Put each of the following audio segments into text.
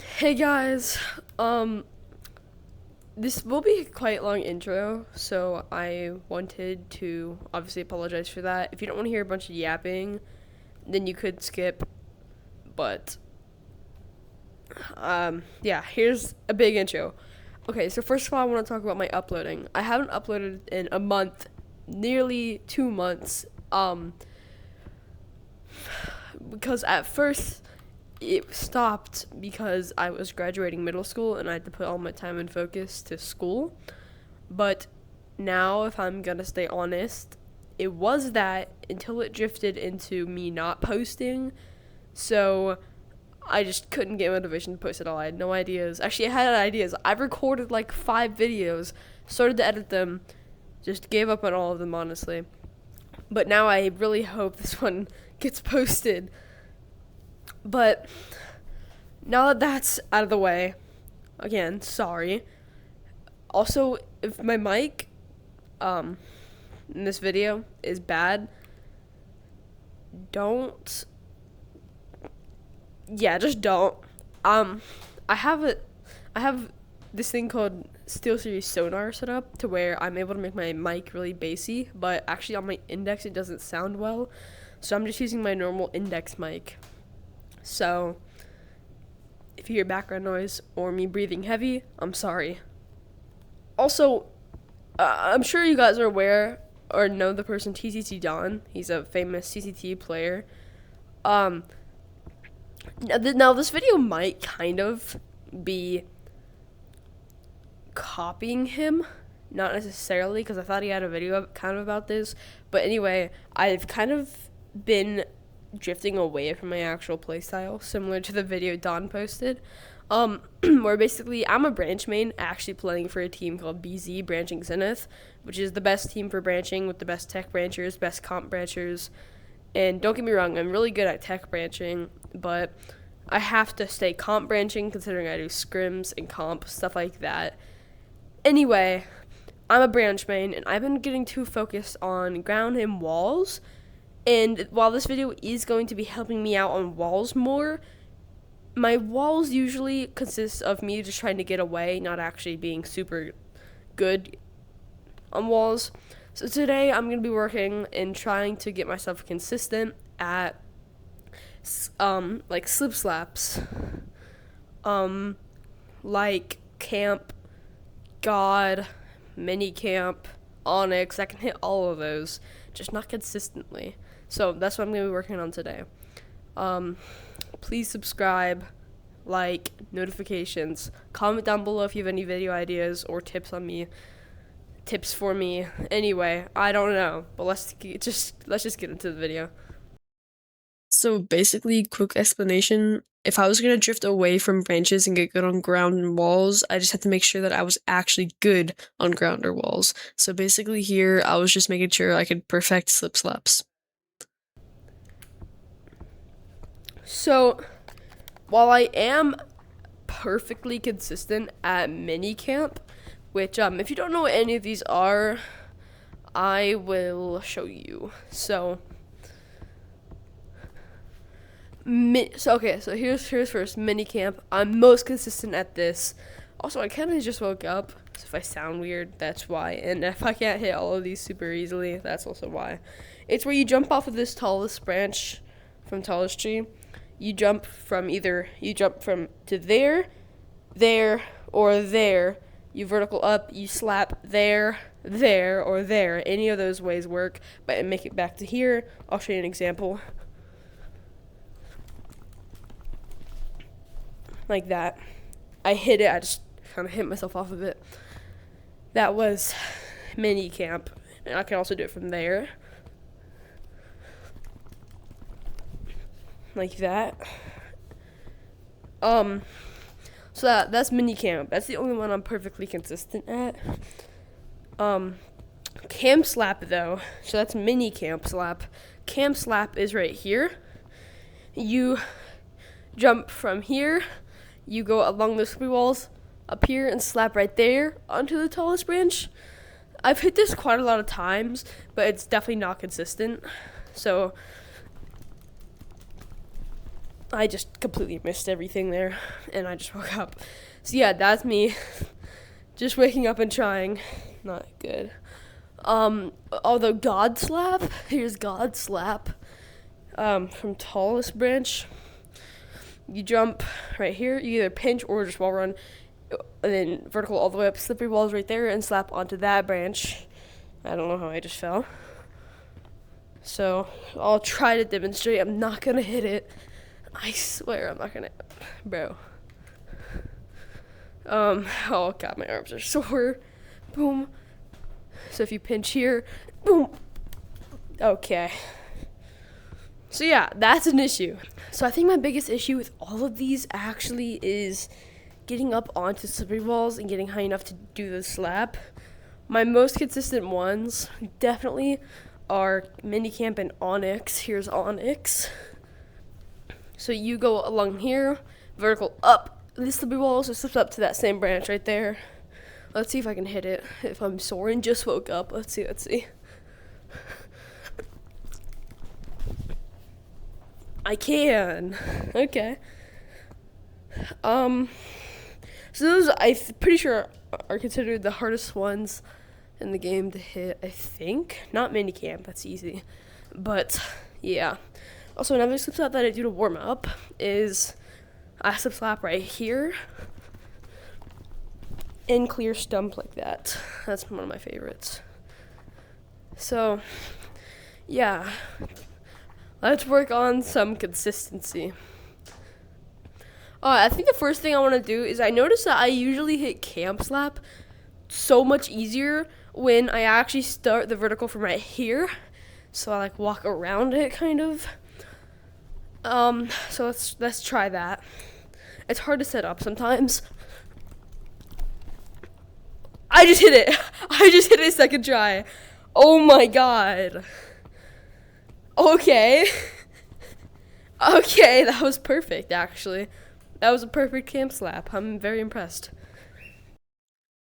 Hey guys, this will be a quite long intro, so I wanted to obviously apologize for that. If you don't want to hear a bunch of yapping, then you could skip, but yeah, here's a big intro. Okay, so first of all, I want to talk about my uploading. I haven't uploaded in a month, nearly 2 months, because at first it stopped because I was graduating middle school and I had to put all my time and focus to school. But now, if I'm gonna stay honest, it was that until it drifted into me not posting. So I just couldn't get motivation to post at all. I had no ideas. Actually, I had ideas. I've recorded like 5 videos, started to edit them, just gave up on all of them, honestly. But now I really hope this one gets posted. But now that that's out of the way, again, sorry. Also, if my mic um in this video is bad, don't just don't. Um I have a I have this thing called SteelSeries Sonar set up to where I'm able to make my mic really bassy, but actually on my index it doesn't sound well. So I'm just using my normal index mic. So if you hear background noise or me breathing heavy, I'm sorry. Also, I'm sure you guys are aware or know the person TCT Don. He's a famous CCT player. Um, now this video might kind of be copying him, not necessarily, because I thought he had a video kind of about this. But anyway, I've kind of been drifting away from my actual playstyle, similar to the video Don posted. Where basically I'm a branch main actually playing for a team called BZ Branching Zenith, which is the best team for branching with the best tech branchers, best comp branchers. And don't get me wrong, I'm really good at tech branching, but I have to stay comp branching considering I do scrims and comp, stuff like that. Anyway, I'm a branch main, and I've been getting too focused on ground and walls. And while this video is going to be helping me out on walls more, my walls usually consist of me just trying to get away, not actually being super good on walls. So today I'm going to be working and trying to get myself consistent at like slip slaps, like camp, god, mini camp, onyx. I can hit all of those, just not consistently. So that's what I'm going to be working on today. Please subscribe, like, notifications. Comment down below if you have any video ideas or tips for me. Anyway, I don't know, but let's just get into the video. So basically, quick explanation. If I was going to drift away from branches and get good on ground and walls, I just had to make sure that I was actually good on ground or walls. So basically here, I was just making sure I could perfect slip slaps. So, while I am perfectly consistent at mini camp, which if you don't know what any of these are, I will show you. So here's first mini camp. I'm most consistent at this. Also, I kind of just woke up, so if I sound weird, that's why. And if I can't hit all of these super easily, that's also why. It's where you jump off of this tallest branch from tallest tree. You jump from to there, or there. You vertical up, you slap there, or there. Any of those ways work, but make it back to here. I'll show you an example. Like that. I hit it, I just kind of hit myself off of it. That was mini camp. And I can also do it from there. Like that. So that's mini camp. That's the only one I'm perfectly consistent at. Camp slap though. So that's mini camp slap. Camp slap is right here. You jump from here. You go along those three walls up here and slap right there onto the tallest branch. I've hit this quite a lot of times, but it's definitely not consistent. So I just completely missed everything there, and I just woke up. So yeah, that's me. Just waking up and trying. Not good. Although God Slap, here's God Slap. From tallest branch. You jump right here. You either pinch or just wall run, and then vertical all the way up. Slippery walls right there, and slap onto that branch. I don't know how I just fell. So I'll try to demonstrate. I'm not gonna hit it. I swear I'm not gonna, bro. Oh god, my arms are sore. Boom. So if you pinch here, boom. Okay. So yeah, that's an issue. So I think my biggest issue with all of these actually is getting up onto slippery walls and getting high enough to do the slap. My most consistent ones definitely are Minicamp and Onyx. Here's Onyx. So you go along here, vertical up. This slippery wall also slips up to that same branch right there. Let's see if I can hit it. If I'm sore and just woke up. Let's see. I can. Okay. So those pretty sure are considered the hardest ones in the game to hit, I think. Not Minicamp, that's easy. But yeah. Also, another slip slap that I do to warm up is I slip slap right here and clear stump like that. That's one of my favorites. So, yeah. Let's work on some consistency. I think the first thing I want to do is I notice that I usually hit camp slap so much easier when I actually start the vertical from right here. So I like walk around it kind of. So let's try that. It's hard to set up sometimes. I just hit it. I just hit it second try. Oh my god. Okay. Okay, that was perfect actually. That was a perfect camp slap. I'm very impressed.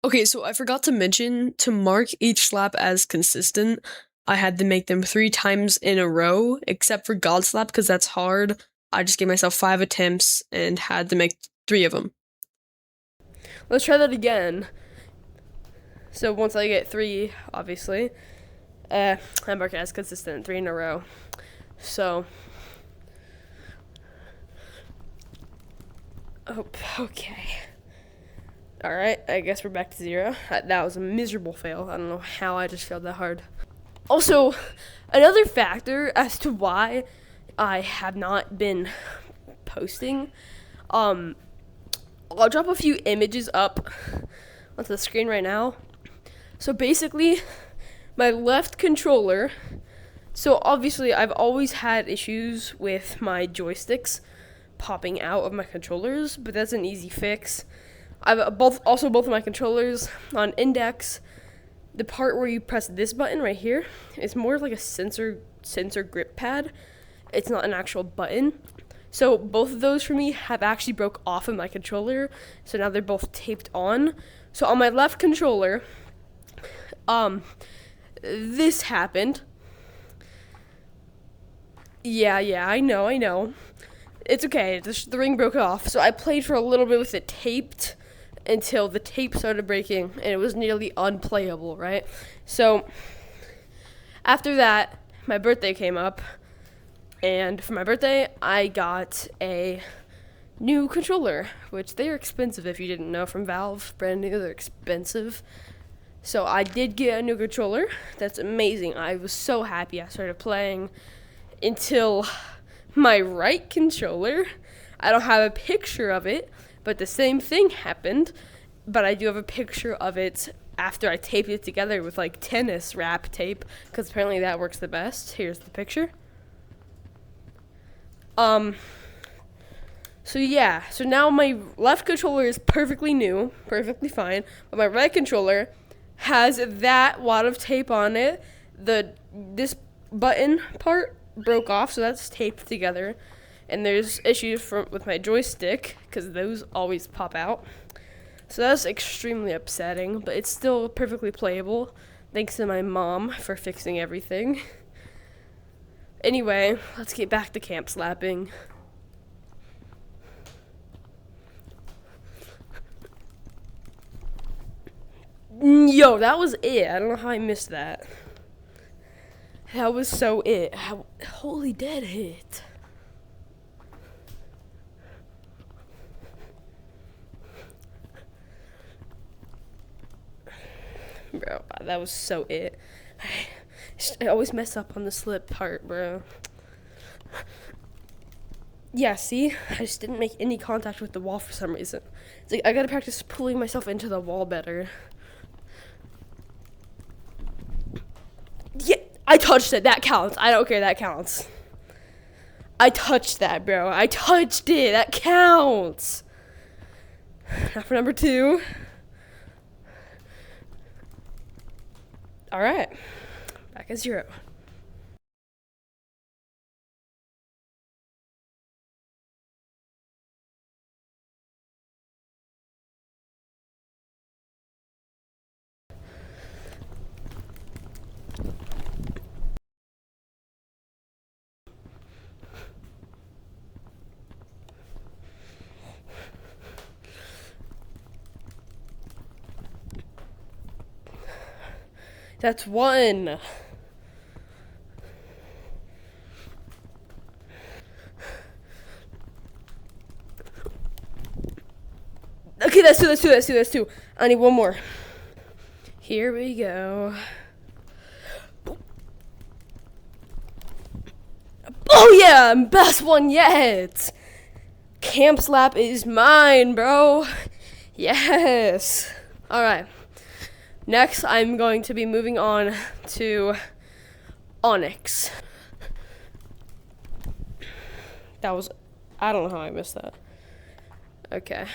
Okay, so I forgot to mention, to mark each slap as consistent, I had to make them 3 times in a row, except for God Slap, because that's hard. I just gave myself 5 attempts and had to make 3 of them. Let's try that again. So once I get 3, obviously, I mark it as consistent, 3 in a row. So, okay. Alright, I guess we're back to 0. That was a miserable fail. I don't know how I just failed that hard. Also, another factor as to why I have not been posting, I'll drop a few images up onto the screen right now. So basically, my left controller, so obviously I've always had issues with my joysticks popping out of my controllers, but that's an easy fix. I've both of my controllers on index. The part where you press this button right here is more like a sensor grip pad. It's not an actual button. So both of those for me have actually broke off of my controller. So now they're both taped on. So on my left controller, this happened. Yeah, I know. It's okay. The ring broke off. So I played for a little bit with it taped until the tape started breaking and it was nearly unplayable, right? So after that, my birthday came up, and for my birthday, I got a new controller, which they're expensive if you didn't know, from Valve, brand new, they're expensive. So I did get a new controller. That's amazing. I was so happy. I started playing until my right controller, I don't have a picture of it, but the same thing happened, but I do have a picture of it after I taped it together with like tennis wrap tape, because apparently that works the best. Here's the picture. So yeah, so now my left controller is perfectly new, perfectly fine, but my right controller has that wad of tape on it. This button part broke off, so that's taped together. And there's issues with my joystick, because those always pop out. So that's extremely upsetting, but it's still perfectly playable. Thanks to my mom for fixing everything. Anyway, let's get back to camp slapping. Yo, that was it. I don't know how I missed that. That was so it. Holy dead hit. Bro, that was so it. I always mess up on the slip part, bro. Yeah, see? I just didn't make any contact with the wall for some reason. It's like I gotta practice pulling myself into the wall better. Yeah, I touched it. That counts. I don't care. That counts. I touched that, bro. I touched it. That counts. Now for number 2. All right. Back at 0. That's 1. Okay, that's 2. I need one more. Here we go. Oh yeah, best one yet. Camp slap is mine, bro. Yes. All right. Next, I'm going to be moving on to Onyx. That was, I don't know how I missed that. Okay.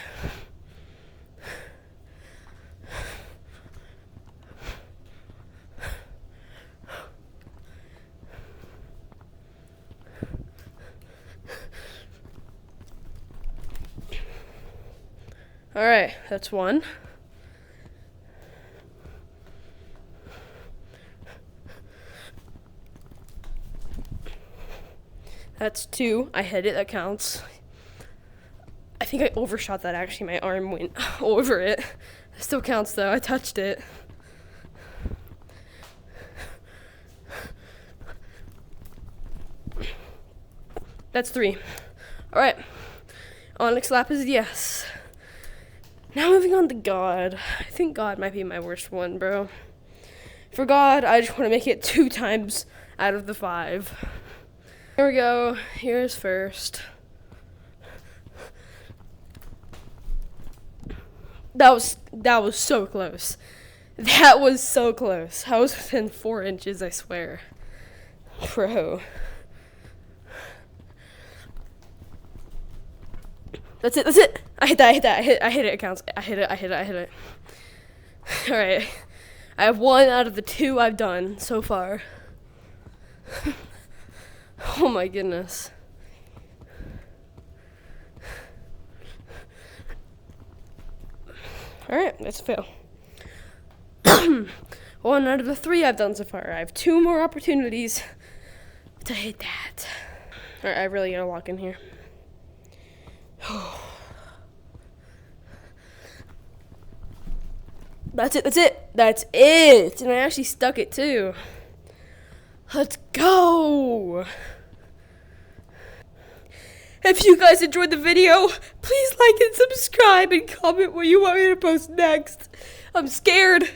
All right, that's 1. That's 2. I hit it. That counts. I think I overshot that, actually. My arm went over it. It still counts, though. I touched it. That's 3. All right. Onyx slap is yes. Now moving on to God. I think God might be my worst one, bro. For God, I just want to make it 2 times out of the 5. Here we go. Here's first. That was so close. That was so close. I was within 4 inches, I swear. Bro. That's it. I hit that. I hit it. It counts. I hit it. All right. I have 1 out of the 2 I've done so far. Oh my goodness. All right, that's a fail. 1 out of the 3 I've done so far. I have 2 more opportunities to hit that. All right, I really gotta lock in here. That's it. And I actually stuck it too. Let's go. If you guys enjoyed the video, please like and subscribe and comment what you want me to post next. I'm scared.